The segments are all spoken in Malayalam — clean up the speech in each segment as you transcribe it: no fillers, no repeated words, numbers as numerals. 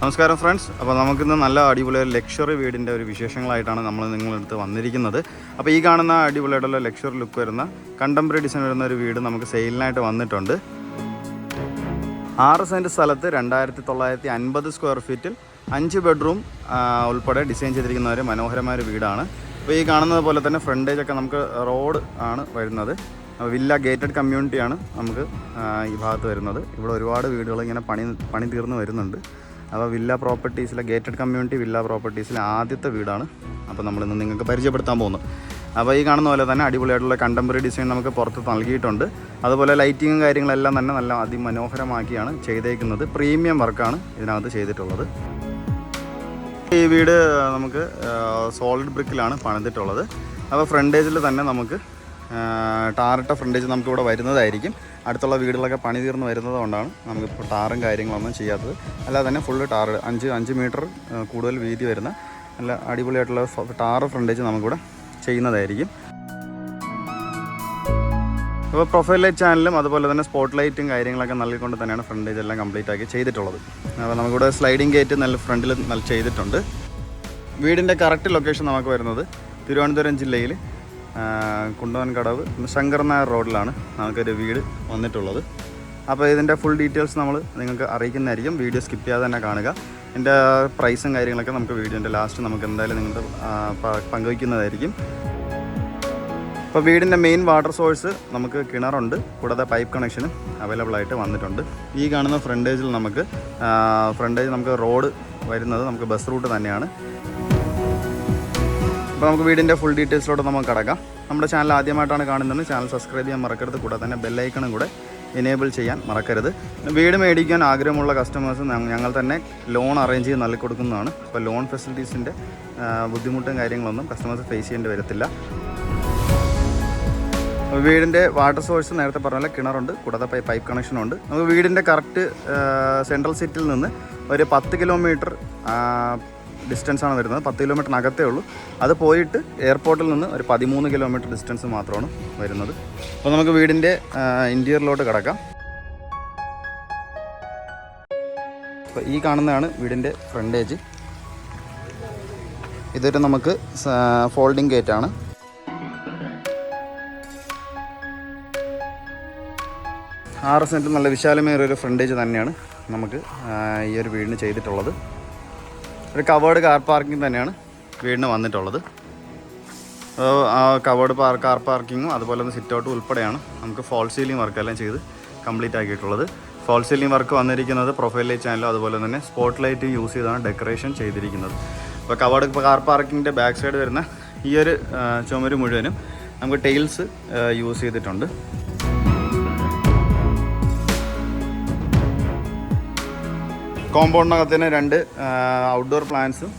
നമസ്കാരം ഫ്രണ്ട്സ്. അപ്പോൾ നമുക്കിന്ന് നല്ല അടിപൊളി ലക്ഷറി വീടിൻ്റെ ഒരു വിശേഷങ്ങളായിട്ടാണ് നമ്മൾ നിങ്ങളടുത്ത് വന്നിരിക്കുന്നത്. അപ്പോൾ ഈ കാണുന്ന അടിപൊളിയായിട്ടുള്ള ലക്ഷറി ലുക്ക് വരുന്ന കണ്ടംപററി ഡിസൈൻ വരുന്ന ഒരു വീട് നമുക്ക് സെയിലിനായിട്ട് വന്നിട്ടുണ്ട്. 6 സെൻറ്റ് സ്ഥലത്ത് 2950 സ്ക്വയർ ഫീറ്റിൽ 5 ബെഡ്റൂം ഉൾപ്പെടെ ഡിസൈൻ ചെയ്തിരിക്കുന്ന ഒരു മനോഹരമായ ഒരു വീടാണ്. അപ്പോൾ ഈ കാണുന്നത് പോലെ തന്നെ ഫ്രണ്ടേജൊക്കെ നമുക്ക് റോഡ് ആണ് വരുന്നത്. വില്ല ഗേറ്റഡ് കമ്മ്യൂണിറ്റിയാണ് നമുക്ക് ഈ ഭാഗത്ത് വരുന്നത്. ഇവിടെ ഒരുപാട് വീടുകൾ ഇങ്ങനെ പണി തീർന്ന് വരുന്നുണ്ട്. അപ്പോൾ വില്ല പ്രോപ്പർട്ടീസിലെ ഗേറ്റഡ് കമ്മ്യൂണിറ്റി വില്ല പ്രോപ്പർട്ടീസിലെ ആദ്യത്തെ വീടാണ് അപ്പോൾ നമ്മളിന്ന് നിങ്ങൾക്ക് പരിചയപ്പെടുത്താൻ പോകുന്നത്. അപ്പോൾ ഈ കാണുന്ന പോലെ തന്നെ അടിപൊളിയായിട്ടുള്ള കണ്ടംപററി ഡിസൈൻ നമുക്ക് പുറത്ത് നൽകിയിട്ടുണ്ട്. അതുപോലെ ലൈറ്റിങ്ങും കാര്യങ്ങളെല്ലാം തന്നെ നല്ല അതിമനോഹരമാക്കിയാണ് ചെയ്തേക്കുന്നത്. പ്രീമിയം വർക്കാണ് ഇതിനകത്ത് ചെയ്തിട്ടുള്ളത്. ഈ വീട് നമുക്ക് സോളിഡ് ബ്രിക്കിലാണ് പണിതിട്ടുള്ളത്. അപ്പോൾ ഫ്രണ്ടേജിൽ തന്നെ നമുക്ക് ടാറിട്ട ഫ്രണ്ടേജ് നമുക്കിവിടെ വരുന്നതായിരിക്കും. അടുത്തുള്ള വീടുകളൊക്കെ പണി തീർന്ന് വരുന്നത് കൊണ്ടാണ് നമുക്കിപ്പോൾ ടാറും കാര്യങ്ങളൊന്നും ചെയ്യാത്തത്. അല്ലാതെ തന്നെ ഫുള്ള് ടാറ് 5 മീറ്റർ കൂടുതൽ വീതി വരുന്ന നല്ല അടിപൊളിയായിട്ടുള്ള ടാറ് ഫ്രണ്ടേജ് നമുക്കിവിടെ ചെയ്യുന്നതായിരിക്കും. അപ്പോൾ പ്രൊഫൈൽ ലൈറ്റ് ചാനലും അതുപോലെ തന്നെ സ്പോട്ട് ലൈറ്റും കാര്യങ്ങളൊക്കെ നൽകിക്കൊണ്ട് തന്നെയാണ് ഫ്രണ്ടേജ് എല്ലാം കംപ്ലീറ്റ് ആക്കി ചെയ്തിട്ടുള്ളത്. അപ്പോൾ നമുക്കിവിടെ സ്ലൈഡിങ് ഗേറ്റ് നല്ല ഫ്രണ്ടിൽ ചെയ്തിട്ടുണ്ട്. വീടിൻ്റെ കറക്റ്റ് ലൊക്കേഷൻ നമുക്ക് വരുന്നത് തിരുവനന്തപുരം ജില്ലയിൽ കുണ്ടവൻകടവ് ശങ്കർ നായർ റോഡിലാണ് നമുക്കൊരു വീട് വന്നിട്ടുള്ളത്. അപ്പോൾ ഇതിൻ്റെ ഫുൾ ഡീറ്റെയിൽസ് നമ്മൾ നിങ്ങൾക്ക് അറിയിക്കുന്നതായിരിക്കും. വീഡിയോ സ്കിപ്പ് ചെയ്യാതെ തന്നെ കാണുക. ഇതിൻ്റെ പ്രൈസും കാര്യങ്ങളൊക്കെ നമുക്ക് വീഡിയോൻ്റെ ലാസ്റ്റ് നമുക്ക് എന്തായാലും നിങ്ങൾക്ക് പങ്കുവയ്ക്കുന്നതായിരിക്കും. അപ്പോൾ വീടിൻ്റെ മെയിൻ വാട്ടർ സോഴ്സ് നമുക്ക് കിണറുണ്ട്, കൂടാതെ പൈപ്പ് കണക്ഷനും അവൈലബിൾ ആയിട്ട് വന്നിട്ടുണ്ട്. ഈ കാണുന്ന ഫ്രണ്ടേജ് നമുക്ക് റോഡ് വരുന്നത് നമുക്ക് ബസ് റൂട്ട് തന്നെയാണ്. അപ്പോൾ നമുക്ക് വീടിൻ്റെ ഫുൾ ഡീറ്റെയിൽസിലോട്ട് നമുക്ക് കടക്കാം. നമ്മുടെ ചാനൽ ആദ്യമായിട്ടാണ് കാണുന്നത്, ചാനൽ സബ്സ്ക്രൈബ് ചെയ്യാൻ മറക്കരുത്. കൂടാതെ തന്നെ ബെല്ലൈക്കണും കൂടെ എനേബിൾ ചെയ്യാൻ മറക്കരുത്. വീട് മേടിക്കാൻ ആഗ്രഹമുള്ള കസ്റ്റമേഴ്സ് ഞങ്ങൾ തന്നെ ലോൺ അറേഞ്ച് ചെയ്ത് നൽകി കൊടുക്കുന്നതാണ്. അപ്പോൾ ലോൺ ഫെസിലിറ്റീസിൻ്റെ ബുദ്ധിമുട്ടും കാര്യങ്ങളൊന്നും കസ്റ്റമേഴ്സ് ഫേസ് ചെയ്യേണ്ടി വരത്തില്ല. വീടിൻ്റെ വാട്ടർ സോഴ്സ് നേരത്തെ പറഞ്ഞ കിണറുണ്ട്, കൂടാതെ പൈപ്പ് കണക്ഷനുണ്ട്. നമുക്ക് വീടിൻ്റെ കറക്റ്റ് സെൻട്രൽ സിറ്റിയിൽ നിന്ന് ഒരു 10 കിലോമീറ്റർ ഡിസ്റ്റൻസാണ് വരുന്നത്. 10 കിലോമീറ്ററിനകത്തേ ഉള്ളൂ. അത് പോയിട്ട് എയർപോർട്ടിൽ നിന്ന് ഒരു 13 കിലോമീറ്റർ ഡിസ്റ്റൻസ് മാത്രമാണ് വരുന്നത്. അപ്പോൾ നമുക്ക് വീടിൻ്റെ ഇൻറ്റീരിയറിലോട്ട് കിടക്കാം. അപ്പോൾ ഈ കാണുന്നതാണ് വീടിൻ്റെ ഫ്രണ്ടേജ്. ഇതൊരു നമുക്ക് ഫോൾഡിങ് ഗേറ്റാണ്. ആറ് സെൻറ്റ് നല്ല വിശാലമേറിയൊരു ഫ്രണ്ടേജ് തന്നെയാണ് നമുക്ക് ഈ ഒരു വീടിന് ചെയ്തിട്ടുള്ളത്. ഒരു കവേർഡ് കാർ പാർക്കിംഗ് തന്നെയാണ് വീടിന് വന്നിട്ടുള്ളത്. കവേർഡ് കാർ പാർക്കിങ്ങും അതുപോലെ തന്നെ സിറ്റ് ഔട്ടും ഉൾപ്പെടെയാണ് നമുക്ക് ഫോൾ സീലിംഗ് വർക്കെല്ലാം ചെയ്ത് കംപ്ലീറ്റ് ആക്കിയിട്ടുള്ളത്. ഫോൾ സീലിംഗ് വർക്ക് വന്നിരിക്കുന്നത് പ്രൊഫൈൽ ലൈറ്റ് ചാനലും അതുപോലെ തന്നെ സ്പോട്ട് ലൈറ്റ് യൂസ് ചെയ്താണ് ഡെക്കറേഷൻ ചെയ്തിരിക്കുന്നത്. അപ്പോൾ കവേർഡ് കാർ പാർക്കിങ്ങിൻ്റെ ബാക്ക് സൈഡ് വരുന്ന ഈ ഒരു ചുമര് മുഴുവനും നമുക്ക് ടൈൽസ് യൂസ് ചെയ്തിട്ടുണ്ട്. കോമ്പൗണ്ടിനകത്ത് തന്നെ 2 ഔട്ട്ഡോർ പ്ലാന്റ്സും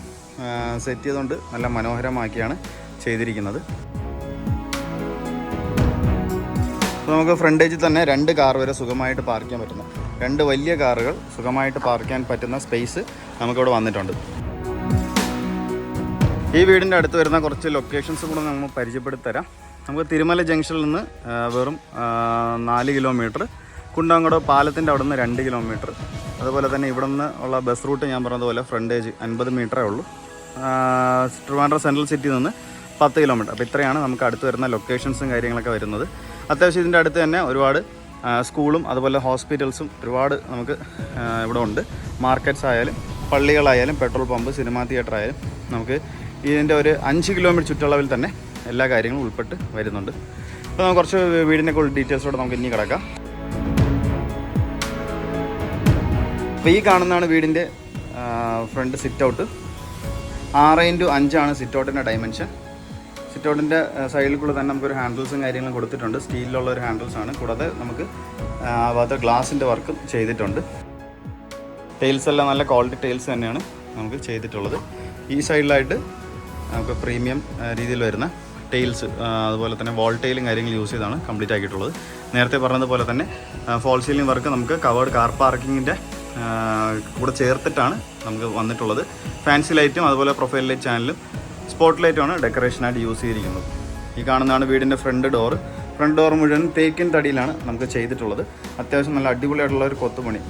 സെറ്റ് ചെയ്തുകൊണ്ട് നല്ല മനോഹരമാക്കിയാണ് ചെയ്തിരിക്കുന്നത്. അപ്പോൾ നമുക്ക് ഫ്രണ്ടേജിൽ തന്നെ 2 കാർ വരെ സുഖമായിട്ട് പാർക്ക് ചെയ്യാൻ പറ്റുന്ന 2 വലിയ കാറുകൾ സുഖമായിട്ട് പാർക്ക് ചെയ്യാൻ പറ്റുന്ന സ്പേസ് നമുക്കിവിടെ വന്നിട്ടുണ്ട്. ഈ വീടിൻ്റെ അടുത്ത് വരുന്ന കുറച്ച് ലൊക്കേഷൻസ് കൂടെ നമ്മൾ പരിചയപ്പെടുത്തരാം. നമുക്ക് തിരുമല ജംഗ്ഷനിൽ നിന്ന് വെറും 4 കിലോമീറ്റർ, കുണ്ടവൻകടവ് പാലത്തിൻ്റെ അവിടെ നിന്ന് 2 കിലോമീറ്റർ, അതുപോലെ തന്നെ ഇവിടെ നിന്ന് ഉള്ള ബസ് റൂട്ട് ഞാൻ പറഞ്ഞതുപോലെ ഫ്രണ്ടേജ് 50 മീറ്ററേ ഉള്ളൂ. ട്രിവാൻഡ്രം സെൻട്രൽ സിറ്റിയിൽ നിന്ന് 10 കിലോമീറ്റർ. അപ്പോൾ ഇത്രയാണ് നമുക്ക് അടുത്ത് വരുന്ന ലൊക്കേഷൻസും കാര്യങ്ങളൊക്കെ വരുന്നത്. അത്യാവശ്യം ഇതിൻ്റെ അടുത്ത് തന്നെ ഒരുപാട് സ്കൂളും അതുപോലെ ഹോസ്പിറ്റൽസും ഒരുപാട് നമുക്ക് ഇവിടെ ഉണ്ട്. മാർക്കറ്റ്സ് ആയാലും പള്ളികളായാലും പെട്രോൾ പമ്പ്, സിനിമാ തിയേറ്റർ ആയാലും നമുക്ക് ഇതിൻ്റെ ഒരു 5 കിലോമീറ്റർ ചുറ്റളവിൽ തന്നെ എല്ലാ കാര്യങ്ങളും ഉൾപ്പെട്ട് വരുന്നുണ്ട്. അപ്പോൾ നമുക്ക് കുറച്ച് വീടിൻ്റെ ഡീറ്റെയിൽസോടെ നമുക്ക് ഇനി കിടക്കാം. അപ്പോൾ ഈ കാണുന്നതാണ് വീടിൻ്റെ ഫ്രണ്ട് സിറ്റ് ഔട്ട്. 6x5 ആണ് സിറ്റ് ഔട്ടിൻ്റെ ഡയമെൻഷൻ. സിറ്റ് ഔട്ടിൻ്റെ സൈഡിൽ കൂടെ തന്നെ നമുക്കൊരു ഹാൻഡിൽസും കാര്യങ്ങളും കൊടുത്തിട്ടുണ്ട്. സ്റ്റീലിലുള്ള ഒരു ഹാൻഡിൽസാണ്. കൂടാതെ നമുക്ക് ഭാഗത്ത് ഗ്ലാസിൻ്റെ വർക്കും ചെയ്തിട്ടുണ്ട്. ടൈൽസ് എല്ലാം നല്ല ക്വാളിറ്റി ടൈൽസ് തന്നെയാണ് നമുക്ക് ചെയ്തിട്ടുള്ളത്. ഈ സൈഡിലായിട്ട് നമുക്ക് പ്രീമിയം രീതിയിൽ വരുന്ന ടൈൽസ് അതുപോലെ തന്നെ വാൾ ടൈലും കാര്യങ്ങൾ യൂസ് ചെയ്താണ് കംപ്ലീറ്റ് ആക്കിയിട്ടുള്ളത്. നേരത്തെ പറഞ്ഞതുപോലെ തന്നെ ഫോൾ സീലിംഗ് വർക്ക് നമുക്ക് കവേർഡ് കാർ പാർക്കിങ്ങിൻ്റെ കൂടെ ചേർത്തിട്ടാണ് നമുക്ക് വന്നിട്ടുള്ളത്. ഫാൻസി ലൈറ്റും അതുപോലെ പ്രൊഫൈൽ ലൈറ്റ് ചാനലും സ്പോട്ട് ലൈറ്റുമാണ് ഡെക്കറേഷനായിട്ട് യൂസ് ചെയ്തിരിക്കുന്നത്. ഈ കാണുന്നതാണ് വീടിൻ്റെ ഫ്രണ്ട് ഡോർ. ഫ്രണ്ട് ഡോർ മുഴുവൻ തേക്കിൻ തടിയിലാണ് നമുക്ക് ചെയ്തിട്ടുള്ളത്. അത്യാവശ്യം നല്ല അടിപൊളിയായിട്ടുള്ള ഒരു കൊത്തുപണി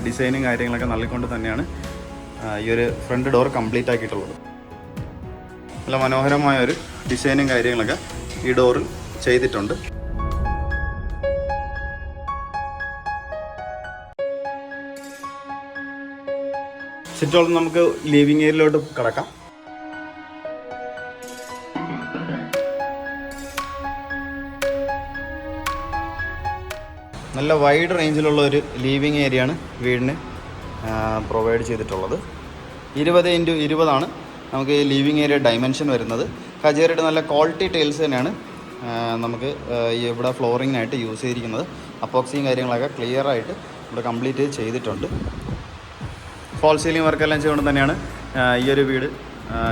ഡിസൈനും കാര്യങ്ങളൊക്കെ നൽകിക്കൊണ്ട് തന്നെയാണ് ഈ ഒരു ഫ്രണ്ട് ഡോർ കംപ്ലീറ്റ് ആക്കിയിട്ടുള്ളത്. നല്ല മനോഹരമായൊരു ഡിസൈനും കാര്യങ്ങളൊക്കെ ഈ ഡോറിൽ ചെയ്തിട്ടുണ്ട്. സിറ്റോളം നമുക്ക് ലിവിങ് ഏരിയയിലോട്ട് കിടക്കാം. നല്ല വൈഡ് റേഞ്ചിലുള്ള ഒരു ലിവിങ് ഏരിയയാണ് വീടിന് പ്രൊവൈഡ് ചെയ്തിട്ടുള്ളത്. 20x20 നമുക്ക് ഈ ലിവിങ് ഏരിയ ഡൈമെൻഷൻ വരുന്നത്. കജേരയുടെ നല്ല ക്വാളിറ്റി ടൈൽസ് തന്നെയാണ് നമുക്ക് ഇവിടെ ഫ്ലോറിങ്ങിനായിട്ട് യൂസ് ചെയ്തിരിക്കുന്നത്. അപ്പോക്സിയും കാര്യങ്ങളൊക്കെ ക്ലിയർ ആയിട്ട് ഇവിടെ കംപ്ലീറ്റ് ചെയ്തിട്ടുണ്ട്. ഫോൾ സീലിംഗ് വർക്കെല്ലാം ചെയ്തുകൊണ്ട് തന്നെയാണ് ഈ ഒരു വീട്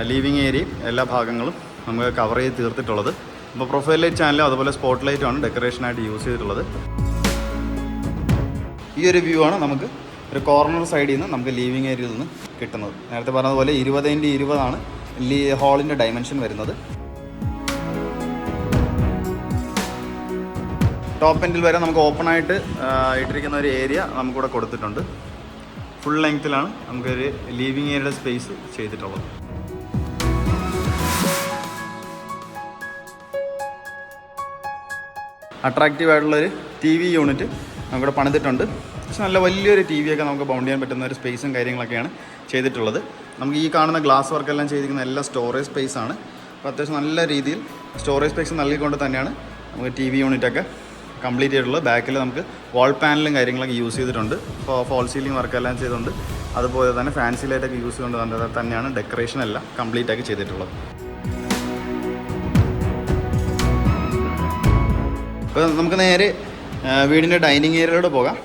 ലിവിങ് ഏരിയയും എല്ലാ ഭാഗങ്ങളും നമുക്ക് കവർ ചെയ്ത് തീർത്തിട്ടുള്ളത്. അപ്പോൾ പ്രൊഫൈൽ ലൈറ്റ് ചാനലും അതുപോലെ സ്പോട്ട് ലൈറ്റുമാണ് ഡെക്കറേഷനായിട്ട് യൂസ് ചെയ്തിട്ടുള്ളത്. ഈ ഒരു വ്യൂ ആണ് നമുക്ക് ഒരു കോർണർ സൈഡിൽ നിന്ന് നമുക്ക് ലിവിങ് ഏരിയയിൽ നിന്ന് കിട്ടുന്നത്. നേരത്തെ പറഞ്ഞതുപോലെ 20x20 ഹാളിൻ്റെ ഡൈമെൻഷൻ വരുന്നത്. ടോപ്പ് എൻഡിൽ വരെ നമുക്ക് ഓപ്പണായിട്ട് ഇട്ടിരിക്കുന്ന ഒരു ഏരിയ നമുക്കിവിടെ കൊടുത്തിട്ടുണ്ട്. ഫുൾ ലെങ്ത്തിലാണ് നമുക്കൊരു ലിവിങ് ഏരിയയുടെ സ്പേസ് ചെയ്തിട്ടുള്ളത്. അട്രാക്റ്റീവ് ആയിട്ടുള്ളൊരു TV യൂണിറ്റ് നമുക്കിവിടെ പണിതിട്ടുണ്ട്. പക്ഷെ നല്ല വലിയൊരു TV ഒക്കെ നമുക്ക് ബൗണ്ട് ചെയ്യാൻ പറ്റുന്ന ഒരു സ്പേസും കാര്യങ്ങളൊക്കെയാണ് ചെയ്തിട്ടുള്ളത്. നമുക്ക് ഈ കാണുന്ന ഗ്ലാസ് വർക്കെല്ലാം ചെയ്തിരിക്കുന്ന എല്ലാം സ്റ്റോറേജ് സ്പേസ് ആണ്. അപ്പോൾ അത്യാവശ്യം നല്ല രീതിയിൽ സ്റ്റോറേജ് സ്പേസ് നൽകിക്കൊണ്ട് തന്നെയാണ് നമുക്ക് TV യൂണിറ്റൊക്കെ കംപ്ലീറ്റ് ചെയ്തിട്ടുള്ളത്. ബാക്കിൽ നമുക്ക് വാൾ പാനലും കാര്യങ്ങളൊക്കെ യൂസ് ചെയ്തിട്ടുണ്ട്. അപ്പോൾ ഫോൾ സീലിംഗ് വർക്കെല്ലാം ചെയ്തുകൊണ്ട് അതുപോലെ തന്നെ ഫാൻസി ലൈറ്റൊക്കെ യൂസ് ചെയ്തുകൊണ്ട് തന്നെയാണ് ഡെക്കറേഷൻ എല്ലാം കംപ്ലീറ്റ് ആക്കി ചെയ്തിട്ടുള്ളത്. അപ്പോൾ നമുക്ക് നേരെ വീടിൻ്റെ ഡൈനിങ് ഏരിയയിലൂടെ പോകാം.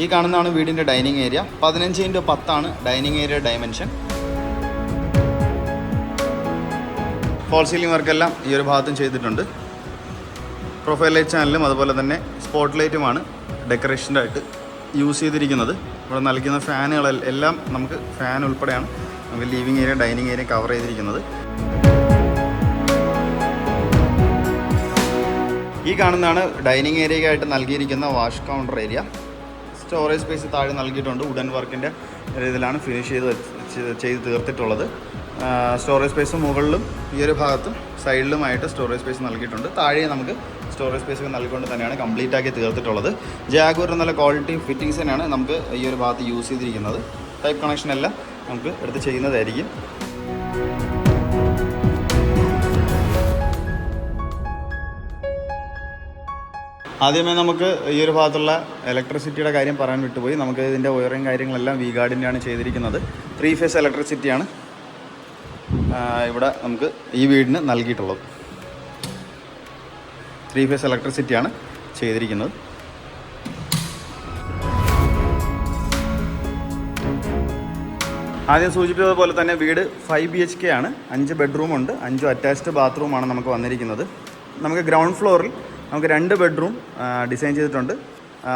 ഈ കാണുന്നതാണ് വീടിൻ്റെ dining area. 15x10 dining area dimension. False ceiling വർക്കെല്ലാം ഈ ഒരു ഭാഗത്തും ചെയ്തിട്ടുണ്ട്. പ്രൊഫൈൽ ലൈറ്റ് ചാനലും അതുപോലെ തന്നെ സ്പോട്ട് ലൈറ്റുമാണ് ഡെക്കറേഷൻ്റെ ആയിട്ട് യൂസ് ചെയ്തിരിക്കുന്നത്. ഇവിടെ നൽകുന്ന ഫാനുകളെല്ലാം നമുക്ക് ഫാൻ ഉൾപ്പെടെയാണ് നമുക്ക് living area dining area cover ചെയ്തിരിക്കുന്നത്. ഈ കാണുന്നതാണ് ഡൈനിങ് ഏരിയയ്ക്കായിട്ട് നൽകിയിരിക്കുന്ന wash counter area. Storage space താഴെ നൽകിയിട്ടുണ്ട്. വുഡൻ വർക്കിൻ്റെ ഇതിലാണ് ഫിനിഷ് ചെയ്ത് തീർത്തിട്ടുള്ളത്. സ്റ്റോറേജ് സ്പേസ് മുകളിലും ഈ ഒരു ഭാഗത്തും സൈഡിലുമായിട്ട് സ്റ്റോറേജ് സ്പേസ് നൽകിയിട്ടുണ്ട്. താഴെ നമുക്ക് സ്റ്റോറേജ് സ്പേസ് ഒക്കെ നൽകിക്കൊണ്ട് തന്നെയാണ് കംപ്ലീറ്റ് ആക്കി തീർത്തിട്ടുള്ളത്. ജാഗുവറിൻ്റെ നല്ല ക്വാളിറ്റി ഫിറ്റിങ്സ് തന്നെയാണ് നമുക്ക് ഈ ഒരു ഭാഗത്ത് യൂസ് ചെയ്തിരിക്കുന്നത്. ടൈപ്പ് കണക്ഷൻ എല്ലാം നമുക്ക് എടുത്ത് ചെയ്യുന്നതായിരിക്കും. ആദ്യമേ നമുക്ക് ഈ ഒരു ഭാഗത്തുള്ള ഇലക്ട്രിസിറ്റിയുടെ കാര്യം പറയാൻ വിട്ടുപോയി. നമുക്ക് ഇതിൻ്റെ വയറിങ് കാര്യങ്ങളെല്ലാം വി ഗാർഡിൻ്റെയാണ് ചെയ്തിരിക്കുന്നത്. 3 ഫേസ് ഇലക്ട്രിസിറ്റിയാണ് ഇവിടെ നമുക്ക് ഈ വീടിന് നൽകിയിട്ടുള്ളത്. 3 ഫേസ് ഇലക്ട്രിസിറ്റിയാണ് ചെയ്തിരിക്കുന്നത്. ആദ്യം സൂചിപ്പിച്ചതുപോലെ തന്നെ വീട് 5 BHK ആണ്. 5 ബെഡ്റൂമുണ്ട്. 5 അറ്റാച്ച്ഡ് ബാത്റൂമാണ് നമുക്ക് വന്നിരിക്കുന്നത്. നമുക്ക് ഗ്രൗണ്ട് ഫ്ലോറിൽ നമുക്ക് 2 ബെഡ്റൂം ഡിസൈൻ ചെയ്തിട്ടുണ്ട്.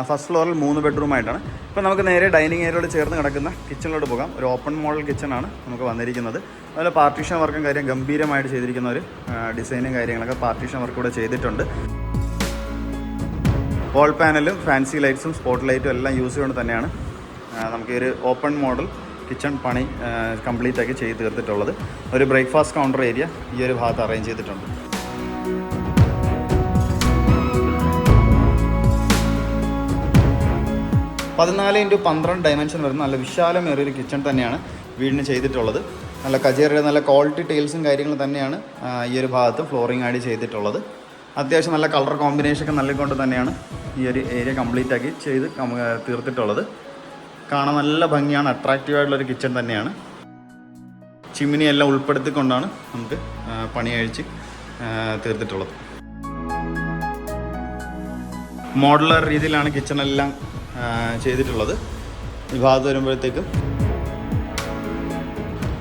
ഫസ്റ്റ് ഫ്ലോറിൽ 3 ബെഡ്റൂമായിട്ടാണ്. ഇപ്പോൾ നമുക്ക് നേരെ ഡൈനിങ് ഏരിയയോട് ചേർന്ന് കിടക്കുന്ന കിച്ചണിലോട്ട് പോകാം. ഒരു ഓപ്പൺ മോഡൽ കിച്ചണാണ് നമുക്ക് വന്നിരിക്കുന്നത്. അതുപോലെ പാർട്ടീഷൻ വർക്കും കാര്യം ഗംഭീരമായിട്ട് ചെയ്തിരിക്കുന്ന ഒരു ഡിസൈനും കാര്യങ്ങളൊക്കെ പാർട്ടീഷൻ വർക്ക് ഇവിടെ ചെയ്തിട്ടുണ്ട്. വാൾ പാനലും ഫാൻസി ലൈറ്റ്സും സ്പോട്ട് ലൈറ്റും എല്ലാം യൂസ് ചെയ്തുകൊണ്ട് തന്നെയാണ് നമുക്ക് ഒരു ഓപ്പൺ മോഡൽ കിച്ചൺ പണി കംപ്ലീറ്റ് ആക്കി ചെയ്ത് തീർത്തിട്ടുള്ളത്. ഒരു ബ്രേക്ക്ഫാസ്റ്റ് കൗണ്ടർ ഏരിയ ഈ ഒരു ഭാഗത്ത് അറേഞ്ച് ചെയ്തിട്ടുണ്ട്. 14x12 ഡൈമെൻഷൻ വരുന്ന നല്ല വിശാലമേറിയൊരു കിച്ചൺ തന്നെയാണ് വീടിന് ചെയ്തിട്ടുള്ളത്. നല്ല കജേരയുടെ നല്ല ക്വാളിറ്റി ടൈൽസും കാര്യങ്ങളും തന്നെയാണ് ഈ ഒരു ഭാഗത്ത് ഫ്ലോറിംഗ് ആയിട്ട് ചെയ്തിട്ടുള്ളത്. അത്യാവശ്യം നല്ല കളർ കോമ്പിനേഷനൊക്കെ നൽകിക്കൊണ്ട് തന്നെയാണ് ഈ ഒരു ഏരിയ കംപ്ലീറ്റ് ആക്കി ചെയ്ത് തീർത്തിട്ടുള്ളത്. കാണാൻ നല്ല ഭംഗിയാണ്. അട്രാക്റ്റീവായിട്ടുള്ളൊരു കിച്ചൺ തന്നെയാണ്. ചിമ്മിനി എല്ലാം ഉൾപ്പെടുത്തിക്കൊണ്ടാണ് നമുക്ക് പണി കഴിച്ച് തീർത്തിട്ടുള്ളത്. മോഡുലർ രീതിയിലാണ് കിച്ചണെല്ലാം ചെയ്തിട്ടുള്ളത്. ഈ ഭാഗത്ത് വരുമ്പോഴത്തേക്കും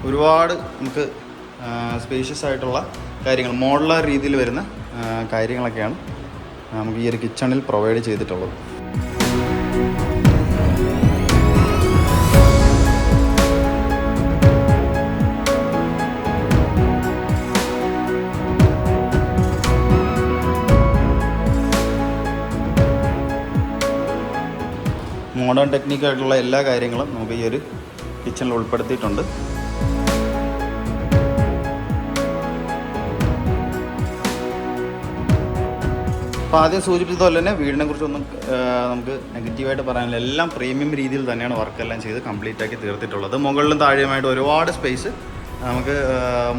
ഒരുപാട് നമുക്ക് സ്പേഷ്യസ് ആയിട്ടുള്ള കാര്യങ്ങൾ മോഡുലർ രീതിയിൽ വരുന്ന കാര്യങ്ങളൊക്കെയാണ് നമുക്ക് ഈ ഒരു കിച്ചണിൽ പ്രൊവൈഡ് ചെയ്തിട്ടുള്ളത്. മോഡേൺ ടെക്നിക്കായിട്ടുള്ള എല്ലാ കാര്യങ്ങളും നമുക്ക് ഈ ഒരു കിച്ചണിൽ ഉൾപ്പെടുത്തിയിട്ടുണ്ട്. അപ്പോൾ ആദ്യം സൂചിപ്പിച്ചതുപോലെ തന്നെ വീടിനെ കുറിച്ചൊന്നും നമുക്ക് നെഗറ്റീവായിട്ട് പറയാനില്ല. എല്ലാം പ്രീമിയം രീതിയിൽ തന്നെയാണ് വർക്കെല്ലാം ചെയ്ത് കംപ്ലീറ്റ് ആക്കി തീർത്തിട്ടുള്ളത്. മുകളിലും താഴെയുമായിട്ട് ഒരുപാട് സ്പേസ് നമുക്ക്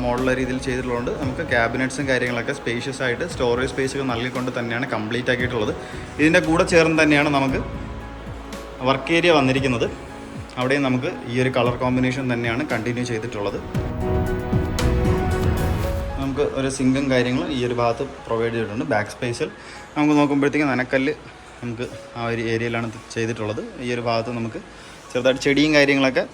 മോഡുലർ രീതിയിൽ ചെയ്തിട്ടുള്ളതുകൊണ്ട് നമുക്ക് ക്യാബിനറ്റ്സും കാര്യങ്ങളൊക്കെ സ്പേഷ്യസ് ആയിട്ട് സ്റ്റോറേജ് സ്പേസൊക്കെ നൽകിക്കൊണ്ട് തന്നെയാണ് കംപ്ലീറ്റ് ആക്കിയിട്ടുള്ളത്. ഇതിൻ്റെ കൂടെ ചേർന്ന് തന്നെയാണ് നമുക്ക് വർക്ക് ഏരിയ വന്നിരിക്കുന്നത്. അവിടെയും നമുക്ക് ഈ ഒരു കളർ കോമ്പിനേഷൻ തന്നെയാണ് കണ്ടിന്യൂ ചെയ്തിട്ടുള്ളത്. നമുക്ക് ഒരു സിങ്കും കാര്യങ്ങളും ഈ ഒരു ഭാഗത്ത് പ്രൊവൈഡ് ചെയ്തിട്ടുണ്ട്. ബാക്ക് സ്പേസിൽ നമുക്ക് നോക്കുമ്പോഴത്തേക്കും നനക്കല്ല് നമുക്ക് ആ ഒരു ഏരിയയിലാണ് ചെയ്തിട്ടുള്ളത്. ഈ ഒരു ഭാഗത്ത് നമുക്ക് ചെറുതായിട്ട് ചെടിയും കാര്യങ്ങളൊക്കെ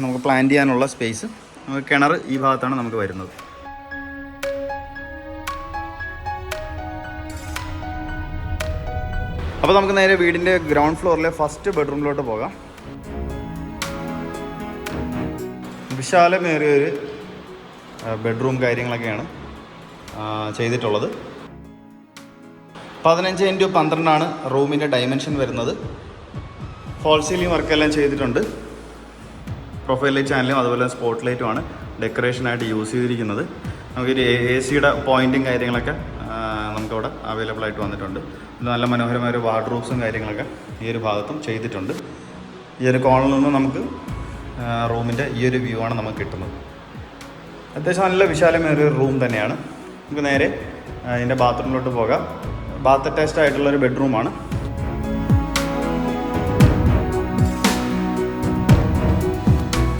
നമുക്ക് പ്ലാൻ ചെയ്യാനുള്ള സ്പേസ്. നമുക്ക് കിണർ ഈ ഭാഗത്താണ് നമുക്ക് വരുന്നത്. അപ്പോൾ നമുക്ക് നേരെ വീടിൻ്റെ ഗ്രൗണ്ട് ഫ്ലോറിലെ ഫസ്റ്റ് ബെഡ്റൂമിലോട്ട് പോകാം. വിശാലമേറിയൊരു ബെഡ്റൂം കാര്യങ്ങളൊക്കെയാണ് ചെയ്തിട്ടുള്ളത്. 15x12 റൂമിൻ്റെ ഡയമെൻഷൻ വരുന്നത്. ഫോൾ സീലിംഗ് വർക്കെല്ലാം ചെയ്തിട്ടുണ്ട്. പ്രൊഫൈൽ ലൈറ്റ് ചാനലും അതുപോലെ സ്പോട്ട് ലൈറ്റുമാണ് ഡെക്കറേഷനായിട്ട് യൂസ് ചെയ്തിരിക്കുന്നത്. നമുക്കൊരു AC-യുടെ പോയിൻറ്റും കാര്യങ്ങളൊക്കെ നമുക്കവിടെ അവൈലബിൾ ആയിട്ട് വന്നിട്ടുണ്ട്. നല്ല മനോഹരമായ ഒരു വാർഡ്രോബ്സും കാര്യങ്ങളൊക്കെ ഈ ഒരു ഭാഗത്തും ചെയ്തിട്ടുണ്ട്. ഈ ഒരു കോണിൽ നിന്ന് നമുക്ക് റൂമിൻ്റെ ഈ ഒരു വ്യൂ ആണ് നമുക്ക് കിട്ടുന്നത്. അത്യാവശ്യം നല്ല വിശാലമേറിയ ഒരു റൂം തന്നെയാണ്. നമുക്ക് നേരെ ഇതിൻ്റെ ബാത്റൂമിലോട്ട് പോകാം. ബാത്ത് അറ്റാച്ച്ഡ് ആയിട്ടുള്ളൊരു ബെഡ്റൂമാണ്.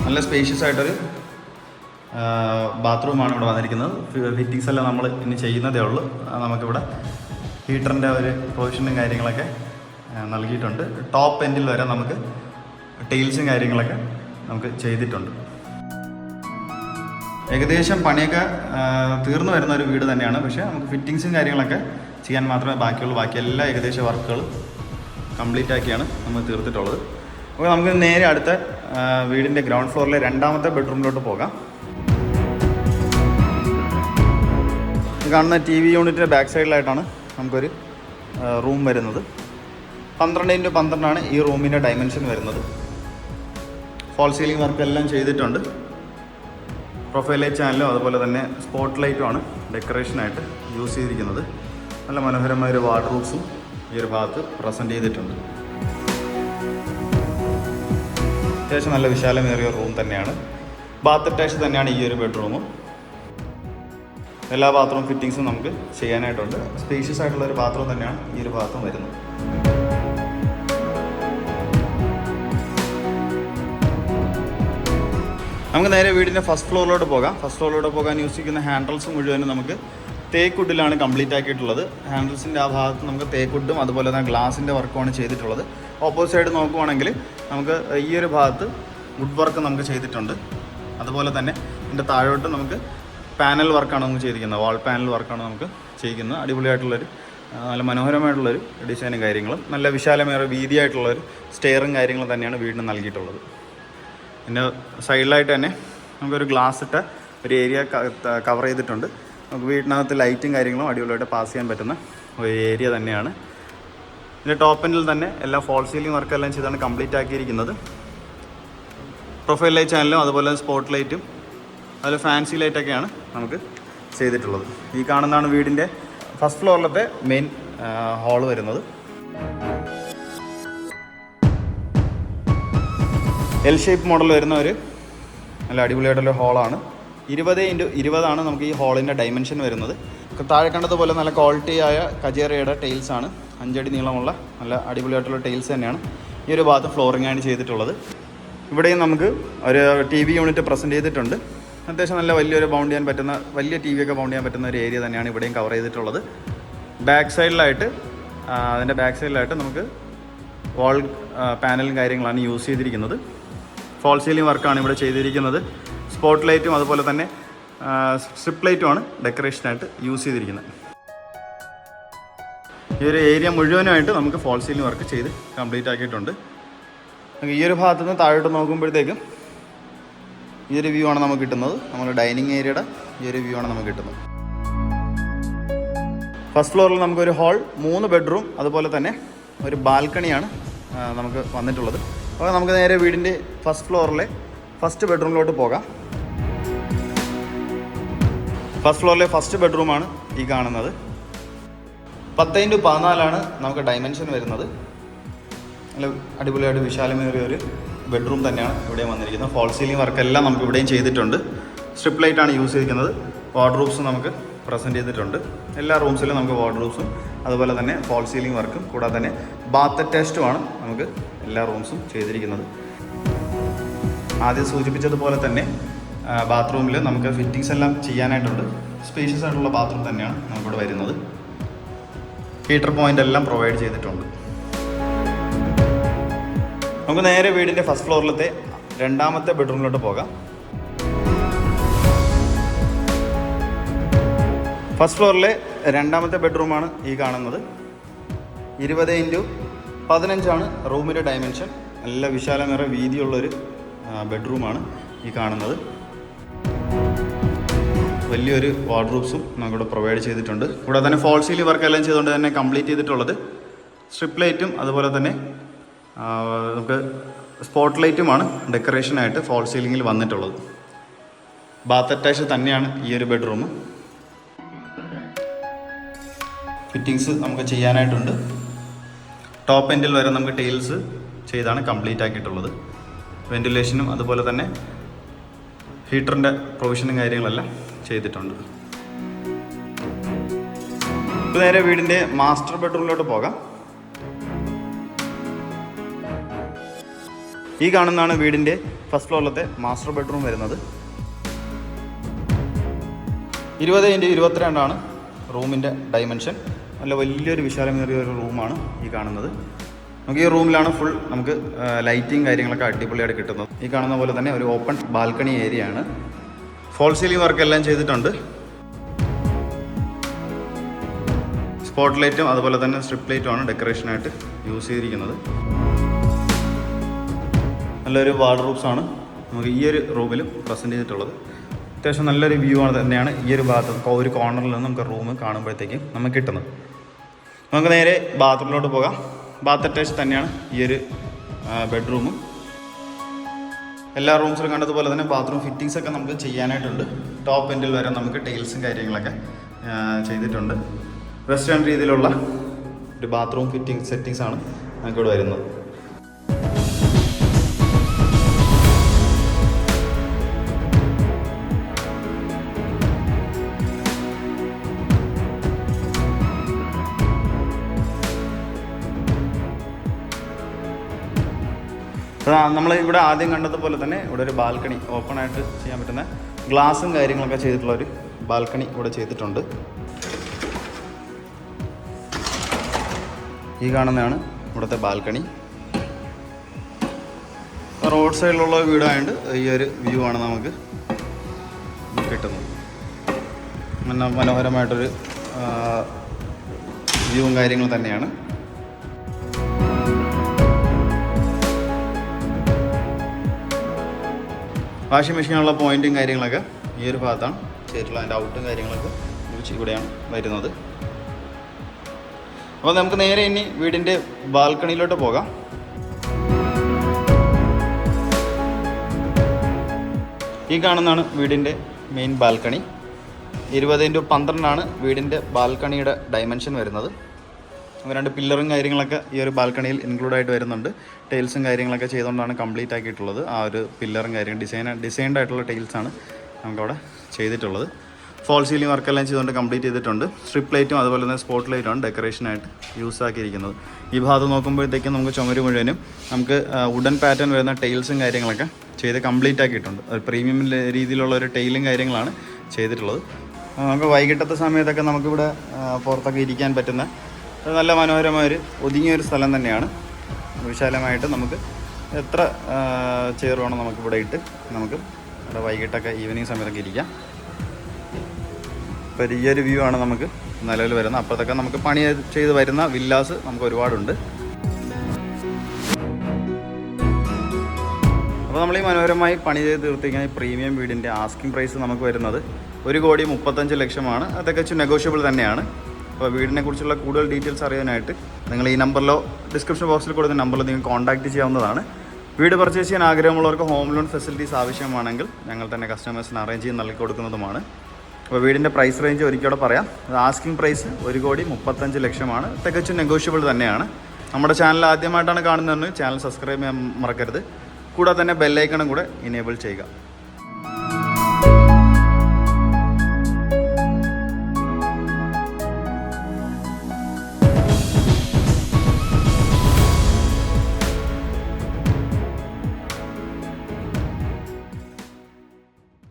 നല്ല സ്പേഷ്യസ് ആയിട്ടൊരു ബാത്റൂമാണ് ഇവിടെ വന്നിരിക്കുന്നത്. ഫിറ്റിങ്സ് എല്ലാം നമ്മൾ ഇനി ചെയ്യുന്നതേ ഉള്ളൂ. നമുക്കിവിടെ ഹീറ്ററിൻ്റെ ഒരു പ്രൊവിഷനും കാര്യങ്ങളൊക്കെ നൽകിയിട്ടുണ്ട്. ടോപ്പ് എൻഡിൽ വരെ നമുക്ക് ടൈൽസും കാര്യങ്ങളൊക്കെ നമുക്ക് ചെയ്തിട്ടുണ്ട്. ഏകദേശം പണിയൊക്കെ തീർന്നു വരുന്ന ഒരു വീട് തന്നെയാണ്. പക്ഷേ നമുക്ക് ഫിറ്റിങ്സും കാര്യങ്ങളൊക്കെ ചെയ്യാൻ മാത്രമേ ബാക്കിയുള്ളൂ. ബാക്കി എല്ലാ ഏകദേശ വർക്കുകളും കംപ്ലീറ്റ് ആക്കിയാണ് നമ്മൾ തീർത്തിട്ടുള്ളത്. അപ്പോൾ നമുക്ക് നേരെ അടുത്ത വീടിൻ്റെ ഗ്രൗണ്ട് ഫ്ലോറിലെ രണ്ടാമത്തെ ബെഡ്റൂമിലോട്ട് പോകാം. കാണുന്ന TV യൂണിറ്റിൻ്റെ ബാക്ക് സൈഡിലായിട്ടാണ് നമുക്കൊരു റൂം വരുന്നത്. 12x12 ഈ റൂമിൻ്റെ ഡയമെൻഷൻ വരുന്നത്. ഫോൾ സീലിംഗ് വർക്കെല്ലാം ചെയ്തിട്ടുണ്ട്. പ്രൊഫൈൽ ലൈറ്റ് ചാനലും അതുപോലെ തന്നെ സ്പോട്ട് ലൈറ്റുമാണ് ഡെക്കറേഷനായിട്ട് യൂസ് ചെയ്തിരിക്കുന്നത്. നല്ല മനോഹരമായ ഒരു വാർഡ്രോബ്സും ഈ ഒരു ഭാഗത്ത് പ്രസൻറ്റ് ചെയ്തിട്ടുണ്ട്. അത്യാവശ്യം നല്ല വിശാലമേറിയ റൂം തന്നെയാണ്. ബാത്ത് അറ്റാച്ച് തന്നെയാണ് ഈ ഒരു ബെഡ്റൂമും. എല്ലാ ബാത്റൂം ഫിറ്റിങ്സും നമുക്ക് ചെയ്യാനായിട്ടുണ്ട്. സ്പേഷ്യസ് ആയിട്ടുള്ള ഒരു ബാത്റൂം തന്നെയാണ് ഈ ഒരു ഭാഗത്തും വരുന്നത്. നമുക്ക് നേരെ വീടിൻ്റെ ഫസ്റ്റ് ഫ്ലോറിലോട്ട് പോകാം. ഫസ്റ്റ് ഫ്ലോറിലോട്ട് പോകാൻ യൂസ് ചെയ്യുന്ന ഹാൻഡിൽസ് മുഴുവനും നമുക്ക് തേക്കുഡിലാണ് കംപ്ലീറ്റ് ആക്കിയിട്ടുള്ളത്. ഹാൻഡിൽസിൻ്റെ ആ ഭാഗത്ത് നമുക്ക് തേക്കുഡും അതുപോലെ തന്നെ ഗ്ലാസിൻ്റെ വർക്കുമാണ് ചെയ്തിട്ടുള്ളത്. ഓപ്പോസിറ്റ് സൈഡ് നോക്കുവാണെങ്കിൽ നമുക്ക് ഈ ഒരു ഭാഗത്ത് വുഡ് വർക്ക് നമുക്ക് ചെയ്തിട്ടുണ്ട്. അതുപോലെ തന്നെ ഇതിൻ്റെ താഴോട്ട് നമുക്ക് പാനൽ വർക്കാണ് നമുക്ക് ചെയ്തിരിക്കുന്നത്. വാൾ പാനൽ വർക്കാണ് നമുക്ക് ചെയ്യിക്കുന്നത്. അടിപൊളിയായിട്ടുള്ളൊരു നല്ല മനോഹരമായിട്ടുള്ളൊരു ഡിസൈനും കാര്യങ്ങളും നല്ല വിശാലമേറെ വീതിയായിട്ടുള്ളൊരു സ്റ്റെയറും കാര്യങ്ങളും തന്നെയാണ് വീടിന് നൽകിയിട്ടുള്ളത്. പിന്നെ സൈഡിലായിട്ട് തന്നെ നമുക്കൊരു ഗ്ലാസ് ഇട്ട ഒരു ഏരിയ കവർ ചെയ്തിട്ടുണ്ട്. നമുക്ക് വീട്ടിനകത്ത് ലൈറ്റും കാര്യങ്ങളും അടിപൊളിയായിട്ട് പാസ് ചെയ്യാൻ പറ്റുന്ന ഒരു ഏരിയ തന്നെയാണ്. ഇതിൻ്റെ ടോപ്പ് എൻഡിൽ തന്നെ എല്ലാ ഫോൾ സീലിംഗ് വർക്കെല്ലാം ചെയ്താണ് കംപ്ലീറ്റ് ആക്കിയിരിക്കുന്നത്. പ്രൊഫൈൽ ലൈറ്റ് ചാനലും അതുപോലെ സ്പോട്ട് ലൈറ്റും അതിൽ ഫാൻസി ലൈറ്റൊക്കെയാണ് നമുക്ക് ചെയ്തിട്ടുള്ളത്. ഈ കാണുന്നതാണ് വീടിൻ്റെ ഫസ്റ്റ് ഫ്ലോറിലത്തെ മെയിൻ ഹാള് വരുന്നത്. എൽ ഷേപ്പ് മോഡൽ വരുന്ന ഒരു നല്ല അടിപൊളിയായിട്ടുള്ള ഹാളാണ്. 20x20 നമുക്ക് ഈ ഹാളിൻ്റെ ഡയമെൻഷൻ വരുന്നത്. താഴെ കണ്ടതുപോലെ നല്ല ക്വാളിറ്റി ആയ കജേറയുടെ ടൈൽസാണ്. 5 അടി നീളമുള്ള നല്ല അടിപൊളിയായിട്ടുള്ള ടൈൽസ് തന്നെയാണ് ഈ ഒരു ഭാഗത്ത് ഫ്ലോറിംഗാണ് ചെയ്തിട്ടുള്ളത്. ഇവിടെയും നമുക്ക് ഒരു TV യൂണിറ്റ് പ്രസൻറ്റ് ചെയ്തിട്ടുണ്ട്. അത്യാവശ്യം നല്ല വലിയൊരു ബൗണ്ട് ചെയ്യാൻ പറ്റുന്ന വലിയ TV ഒക്കെ ബൗണ്ട് ചെയ്യാൻ പറ്റുന്ന ഒരു ഏരിയ തന്നെയാണ് ഇവിടെയും കവർ ചെയ്തിട്ടുള്ളത്. ബാക്ക് സൈഡിലായിട്ട് നമുക്ക് വാൾ പാനലും കാര്യങ്ങളാണ് യൂസ് ചെയ്തിരിക്കുന്നത്. ഫോൾ സീലിംഗ് വർക്കാണ് ഇവിടെ ചെയ്തിരിക്കുന്നത്. സ്പോട്ട് ലൈറ്റും അതുപോലെ തന്നെ സ്ട്രിപ്പ് ലൈറ്റുമാണ് ഡെക്കറേഷനായിട്ട് യൂസ് ചെയ്തിരിക്കുന്നത്. ഈ ഒരു ഏരിയ മുഴുവനായിട്ട് നമുക്ക് ഫോൾ സീലിംഗ് വർക്ക് ചെയ്ത് കംപ്ലീറ്റ് ആക്കിയിട്ടുണ്ട്. ഈ ഒരു ഭാഗത്തു നിന്ന് താഴോട്ട് നോക്കുമ്പോഴത്തേക്കും ഈ ഒരു വ്യൂ ആണ് നമുക്ക് കിട്ടുന്നത്. നമ്മുടെ ഡൈനിങ് ഏരിയയുടെ ഈ ഒരു വ്യൂ ആണ് നമുക്ക് കിട്ടുന്നത്. ഫസ്റ്റ് ഫ്ലോറിൽ നമുക്കൊരു ഹാൾ, 3 ബെഡ്റൂം അതുപോലെ തന്നെ ഒരു ബാൽക്കണിയാണ് നമുക്ക് വന്നിട്ടുള്ളത്. അപ്പോൾ നമുക്ക് നേരെ വീടിൻ്റെ ഫസ്റ്റ് ഫ്ലോറിലെ ഫസ്റ്റ് ബെഡ്റൂമിലോട്ട് പോകാം. ഫസ്റ്റ് ഫ്ലോറിലെ ഫസ്റ്റ് ബെഡ്റൂമാണ് ഈ കാണുന്നത്. 10x14 നമുക്ക് ഡൈമെൻഷൻ വരുന്നത്. നല്ല അടിപൊളിയായിട്ട് വിശാലമേറിയ ഒരു ബെഡ്റൂം തന്നെയാണ് ഇവിടെ വന്നിരിക്കുന്നത്. ഫോൾ സീലിംഗ് വർക്കെല്ലാം നമുക്ക് ഇവിടെയും ചെയ്തിട്ടുണ്ട്. സ്ട്രിപ്പ് ലൈറ്റാണ് യൂസ് ചെയ്തിരിക്കുന്നത്. വാർഡ്രോബ്സ് നമുക്ക് പ്രസൻറ്റ് ചെയ്തിട്ടുണ്ട്. എല്ലാ റൂംസിലും നമുക്ക് വാർഡ്രോബ്സും അതുപോലെ തന്നെ ഫോൾ സീലിംഗ് വർക്കും കൂടാതെ തന്നെ ബാത്ത് അറ്റാച്ച്ഡുമാണ് നമുക്ക് എല്ലാ റൂംസും ചെയ്തിരിക്കുന്നത്. ആദ്യം സൂചിപ്പിച്ചതുപോലെ തന്നെ ബാത്റൂമിൽ നമുക്ക് ഫിറ്റിങ്സ് എല്ലാം ചെയ്യാനായിട്ടുണ്ട്. സ്പേഷ്യസ് ആയിട്ടുള്ള ബാത്റൂം തന്നെയാണ് നമുക്കിവിടെ വരുന്നത്. ഹീറ്റർ പോയിൻ്റ് എല്ലാം പ്രൊവൈഡ് ചെയ്തിട്ടുണ്ട്. നമുക്ക് നേരെ വീടിൻ്റെ ഫസ്റ്റ് ഫ്ലോറിലത്തെ രണ്ടാമത്തെ ബെഡ്റൂമിലോട്ട് പോകാം. ഫസ്റ്റ് ഫ്ലോറിലെ രണ്ടാമത്തെ ബെഡ്റൂമാണ് ഈ കാണുന്നത്. 20x15 റൂമിൻ്റെ ഡയമെൻഷൻ. നല്ല വിശാലമേറെ വീതിയുള്ളൊരു ബെഡ്റൂമാണ് ഈ കാണുന്നത്. വലിയൊരു വാർഡ്രോബ്സും നമുക്കിവിടെ പ്രൊവൈഡ് ചെയ്തിട്ടുണ്ട്. കൂടാതെ തന്നെ ഫോൾ സീലിംഗ് വർക്ക് എല്ലാം ചെയ്തുകൊണ്ട് തന്നെ കംപ്ലീറ്റ് ചെയ്തിട്ടുള്ളത് സ്ട്രിപ്പ് ലൈറ്റും അതുപോലെ തന്നെ നമുക്ക് സ്പോട്ട് ലൈറ്റുമാണ് ഡെക്കറേഷനായിട്ട് ഫോൾ സീലിംഗിൽ വന്നിട്ടുള്ളത്. ബാത്ത് അറ്റാച്ച് തന്നെയാണ് ഈ ഒരു ബെഡ്റൂം. ഫിറ്റിങ്സ് നമുക്ക് ചെയ്യാനായിട്ടുണ്ട്. ടോപ്പ് എൻഡിൽ വരെ നമുക്ക് ടൈൽസ് ചെയ്താണ് കംപ്ലീറ്റ് ആക്കിയിട്ടുള്ളത്. വെൻറ്റിലേഷനും അതുപോലെ തന്നെ ഹീറ്ററിൻ്റെ പ്രൊവിഷനും കാര്യങ്ങളെല്ലാം ചെയ്തിട്ടുണ്ട്. ഇപ്പോൾ നേരെ വീടിൻ്റെ മാസ്റ്റർ ബെഡ്റൂമിലോട്ട് പോകാം. ഈ കാണുന്നതാണ് വീടിൻ്റെ ഫസ്റ്റ് ഫ്ലോറിലത്തെ മാസ്റ്റർ ബെഡ്റൂം വരുന്നത്. 20x22 റൂമിൻ്റെ ഡൈമെൻഷൻ. നല്ല വലിയൊരു വിശാലമേറിയ ഒരു റൂമാണ് ഈ കാണുന്നത്. നമുക്ക് ഈ റൂമിലാണ് ഫുൾ നമുക്ക് ലൈറ്റിങ് കാര്യങ്ങളൊക്കെ അടിപൊളിയായിട്ട് കിട്ടുന്നത്. ഈ കാണുന്ന പോലെ തന്നെ ഒരു ഓപ്പൺ ബാൽക്കണി ഏരിയ ആണ്. ഫോൾ സീലിംഗ് വർക്ക് എല്ലാം ചെയ്തിട്ടുണ്ട്. സ്പോട്ട് ലൈറ്റും അതുപോലെ തന്നെ സ്ട്രിപ്പ് ലൈറ്റുമാണ് ഡെക്കറേഷനായിട്ട് യൂസ് ചെയ്തിരിക്കുന്നത്. നല്ലൊരു വാർഡ്രോബ്സാണ് നമുക്ക് ഈ ഒരു റൂമിലും പ്രസൻറ്റ് ചെയ്തിട്ടുള്ളത്. അത്യാവശ്യം നല്ലൊരു വ്യൂ ആണ് തന്നെയാണ് ഈ ഒരു ഭാഗത്ത് ഒരു കോർണറിൽ നിന്ന് നമുക്ക് റൂം കാണുമ്പോഴത്തേക്കും നമുക്ക് കിട്ടുന്നത്. നമുക്ക് നേരെ ബാത്റൂമിലോട്ട് പോകാം. ബാത്ത് അറ്റാച്ച് തന്നെയാണ് ഈ ഒരു ബെഡ്റൂമും. എല്ലാ റൂംസിലും കണ്ടതുപോലെ തന്നെ ബാത്റൂം ഫിറ്റിങ്സ് ഒക്കെ നമുക്ക് ചെയ്യാനായിട്ടുണ്ട്. ടോപ്പ് എൻഡിൽ വരെ നമുക്ക് ടൈൽസും കാര്യങ്ങളൊക്കെ ചെയ്തിട്ടുണ്ട്. വെസ്റ്റേൺ രീതിയിലുള്ള ഒരു ബാത്റൂം സെറ്റിങ്സാണ് നമുക്കിവിടെ വരുന്നത്. നമ്മൾ ഇവിടെ ആദ്യം കണ്ടതുപോലെ തന്നെ ഇവിടെ ഒരു ബാൽക്കണി ഓപ്പൺ ആയിട്ട് ചെയ്യാൻ പറ്റുന്ന ഗ്ലാസും കാര്യങ്ങളൊക്കെ ചെയ്തിട്ടുള്ള ഒരു ബാൽക്കണി ഇവിടെ ചെയ്തിട്ടുണ്ട്. ഈ കാണുന്നതാണ് ഇവിടുത്തെ ബാൽക്കണി. റോഡ് സൈഡിലുള്ള വീടായതുകൊണ്ട് ഈ ഒരു വ്യൂ ആണ് നമുക്ക് കിട്ടുന്നത്. മനോഹരമായിട്ടൊരു വ്യൂവും കാര്യങ്ങൾ തന്നെയാണ്. വാഷിംഗ് മെഷീനുള്ള പോയിൻറ്റും കാര്യങ്ങളൊക്കെ ഈ ഒരു ഭാഗത്താണ് ചെയ്തിട്ടുള്ളത്. അതിൻ്റെ ഔട്ടും കാര്യങ്ങളൊക്കെ ഇവിടെയാണ് വരുന്നത്. അപ്പോൾ നമുക്ക് നേരെ ഇനി വീടിൻ്റെ ബാൽക്കണിയിലോട്ട് പോകാം. ഈ കാണുന്നതാണ് വീടിൻ്റെ മെയിൻ ബാൽക്കണി. 20x12 വീടിൻ്റെ ബാൽക്കണിയുടെ ഡയമെൻഷൻ വരുന്നത്. രണ്ട് പില്ലറും കാര്യങ്ങളൊക്കെ ഈ ഒരു ബാൽക്കണിയിൽ ഇൻക്ലൂഡ് ആയിട്ട് വരുന്നുണ്ട്. ടൈൽസും കാര്യങ്ങളൊക്കെ ചെയ്തുകൊണ്ടാണ് കംപ്ലീറ്റ് ആക്കിയിട്ടുള്ളത്. ആ ഒരു പില്ലറും കാര്യങ്ങളും ഡിസൈൻഡ് ആയിട്ടുള്ള ടൈൽസാണ് നമുക്കവിടെ ചെയ്തിട്ടുള്ളത്. ഫോൾ സീലിംഗ് വർക്കെല്ലാം ചെയ്തുകൊണ്ട് കംപ്ലീറ്റ് ചെയ്തിട്ടുണ്ട്. സ്ട്രിപ്പ് ലൈറ്റും അതുപോലെ തന്നെ സ്പോട്ട് ലൈറ്റുമാണ് ഡെക്കറേഷനായിട്ട് യൂസ് ആക്കിയിരിക്കുന്നത്. ഈ ഭാഗത്ത് നോക്കുമ്പോഴത്തേക്കും നമുക്ക് ചുമര് മുഴുവനും നമുക്ക് വുഡൻ പാറ്റേൺ വരുന്ന ടൈൽസും കാര്യങ്ങളൊക്കെ ചെയ്ത് കംപ്ലീറ്റ് ആക്കിയിട്ടുണ്ട്. ഒരു പ്രീമിയം രീതിയിലുള്ള ഒരു ടൈലും കാര്യങ്ങളാണ് ചെയ്തിട്ടുള്ളത്. നമുക്ക് വൈകിട്ടത്തെ സമയത്തൊക്കെ നമുക്കിവിടെ പുറത്തൊക്കെ ഇരിക്കാൻ പറ്റുന്ന നല്ല മനോഹരമായൊരു ഒതുങ്ങിയൊരു സ്ഥലം തന്നെയാണ്. വിശാലമായിട്ട് നമുക്ക് എത്ര ചെയർ വേണം നമുക്കിവിടെ ഇട്ട് നമുക്ക് ഇവിടെ വൈകിട്ടൊക്കെ ഈവനിങ് സമയത്തൊക്കെ ഇരിക്കാം. ഇപ്പോൾ ഈ ഒരു വ്യൂ ആണ് നമുക്ക് നിലവിൽ വരുന്നത്. അപ്പോഴത്തൊക്കെ നമുക്ക് പണി ചെയ്ത് വരുന്ന വില്ലാസ് നമുക്ക് ഒരുപാടുണ്ട്. അപ്പോൾ നമ്മൾ ഈ മനോഹരമായി പണി ചെയ്ത് തീർത്തിരിക്കുന്ന ഈ പ്രീമിയം വീടിൻ്റെ ആസ്കിംഗ് പ്രൈസ് നമുക്ക് വരുന്നത് 1,35,00,000 അതൊക്കെ നെഗോഷ്യബിൾ തന്നെയാണ്. അപ്പോൾ വീടിനെക്കുറിച്ചുള്ള കൂടുതൽ ഡീറ്റെയിൽസ് അറിയാനായിട്ട് നിങ്ങൾ ഈ നമ്പറിലോ ഡിസ്ക്രിപ്ഷൻ ബോക്സിൽ കൊടുത്ത നമ്പറിൽ നിങ്ങൾ കോൺടാക്റ്റ് ചെയ്യാവുന്നതാണ്. വീട് പർച്ചേസ് ചെയ്യാൻ ആഗ്രഹമുള്ളവർക്ക് ഹോം ലോൺ ഫെസിലിറ്റീസ് ആവശ്യമാണെങ്കിൽ ഞങ്ങൾ തന്നെ കസ്റ്റമേഴ്സിന് അറേഞ്ച് ചെയ്ത് നൽകി കൊടുക്കുന്നതുമാണ്. അപ്പോൾ വീടിൻ്റെ പ്രൈസ് റേഞ്ച് ഒരിക്കലും പറയാം. ആസ്കിംഗ് പ്രൈസ് 1,35,00,000 തികച്ചും നെഗോഷ്യബിൾ തന്നെയാണ്. നമ്മുടെ ചാനൽ ആദ്യമായിട്ടാണ് കാണുന്നതെന്ന് ചാനൽ സബ്സ്ക്രൈബ് ചെയ്യാൻ മറക്കരുത്. കൂടാതെ തന്നെ ബെല്ലൈക്കണും കൂടെ ഇനേബിൾ ചെയ്യുക.